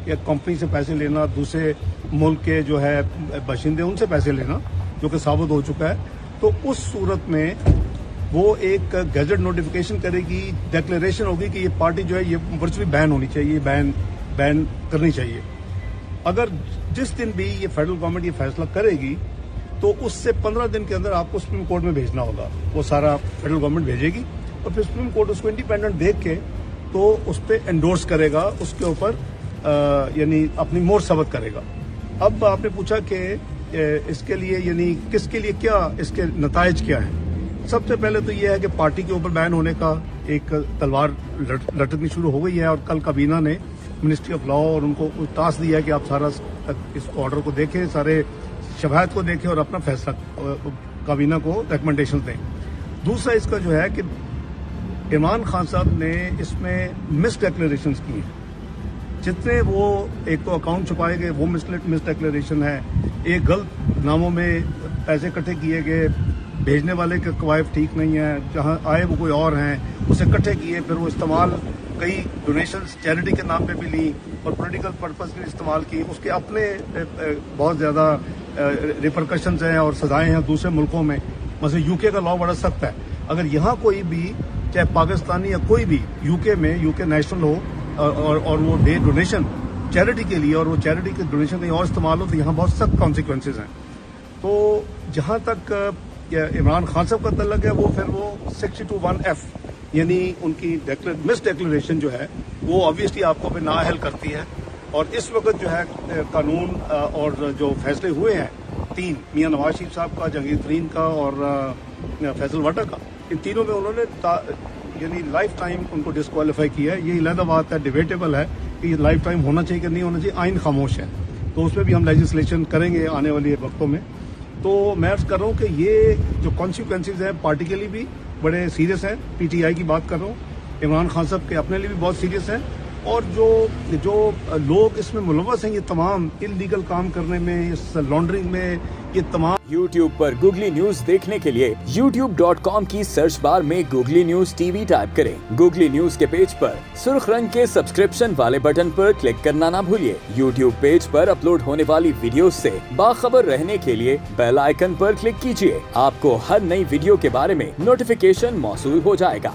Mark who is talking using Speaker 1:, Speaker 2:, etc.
Speaker 1: या कंपनी से पैसे लेना, दूसरे मुल्क के जो है बाशिंदे उनसे पैसे लेना, जो कि साबित हो चुका है। तो उस सूरत में वो एक गैजेट नोटिफिकेशन करेगी, डिक्लेरेशन होगी कि ये पार्टी जो है ये वर्चुअली बैन होनी चाहिए, बैन करनी चाहिए। अगर जिस दिन भी ये फेडरल गवर्नमेंट ये फैसला करेगी तो उससे 15 दिन के अंदर आपको सुप्रीम कोर्ट में भेजना होगा। वो सारा फेडरल गवर्नमेंट भेजेगी और फिर सुप्रीम कोर्ट उसको इंडिपेंडेंट देख के तो उस पर एंडोर्स करेगा, उसके ऊपर यानी अपनी मोहर सबत करेगा। अब आपने पूछा कि इसके लिए यानी किसके लिए क्या इसके नताइज क्या हैं। सबसे पहले तो ये है कि पार्टी के ऊपर बैन होने का एक तलवार लटकनी शुरू हो गई है और कल काबीना ने मिनिस्ट्री ऑफ लॉ और उनको टास्क दिया है कि आप सारा इस ऑर्डर को देखें, सारे शवाहद को देखें और अपना फैसला काबीना को रिकमेंडेशन दें। दूसरा इसका जो है कि इमरान खान साहब ने इसमें मिस डिक्लेरेशन की हैं। जितने वो एक तो अकाउंट छुपाए गए वो मिस डिक्लेरेशन है, एक गलत नामों में पैसे इकट्ठे किए गए, भेजने वाले के कवायद ठीक नहीं है, जहां आए वो कोई और हैं, उसे इकट्ठे किए, फिर वो इस्तेमाल कई डोनेशंस चैरिटी के नाम पे भी ली और पॉलिटिकल पर्पस के लिए इस्तेमाल की। उसके अपने बहुत ज़्यादा रिपरकशंस हैं और सजाएं हैं दूसरे मुल्कों में। मतलब यूके का लॉ बड़ा सख्त है, अगर यहाँ कोई भी चाहे पाकिस्तानी या कोई भी यूके में यूके नेशनल हो और वो दे डोनेशन चैरिटी के लिए और वो चैरिटी के डोनेशन कहीं और इस्तेमाल हो तो यहाँ बहुत सख्त कॉन्सिक्वेंसेज हैं। तो जहाँ तक इमरान खान साहब का तल्लक है वो फिर वो 62(1)(f यानी उनकी मिस डिक्लेरेशन जो है वो ऑब्वियसली आपको भी नाअहल करती है। और इस वक्त जो है कानून और जो फैसले हुए हैं तीन, मियां नवाज शरीफ साहब का, जहांगीर तरीन का और फैसल वाटा का, इन तीनों में उन्होंने यानी लाइफ टाइम उनको डिस्क्वालीफाई किया है। ये अलग बात है, डिबेटेबल है कि ये लाइफ टाइम होना चाहिए कि नहीं होना चाहिए, आइन खामोश है। तो उसमें भी हम लेजिस्लेशन करेंगे आने वाले वक्तों में। तो मैं अर्ज कर रहा हूँ कि ये जो कॉन्सिक्वेंसेज हैं पार्टी के लिए भी बड़े सीरियस हैं, पीटीआई की बात कर रहा हूँ, इमरान खान साहब के अपने लिए भी बहुत सीरियस हैं। और जो लोग इसमें मुलव्वस हैं, ये तमाम इल्लीगल काम करने में, इस लॉन्ड्रिंग में, ये तमाम
Speaker 2: YouTube पर गूगली न्यूज देखने के लिए youtube.com की सर्च बार में गूगली न्यूज टीवी टाइप करें। गूगली न्यूज के पेज पर सुर्ख रंग के सब्सक्रिप्शन वाले बटन पर क्लिक करना ना भूलिए। YouTube पेज पर अपलोड होने वाली वीडियो से बाखबर रहने के लिए बेल आइकन पर क्लिक कीजिए। आपको हर नई वीडियो के बारे में नोटिफिकेशन मौसूल हो जाएगा।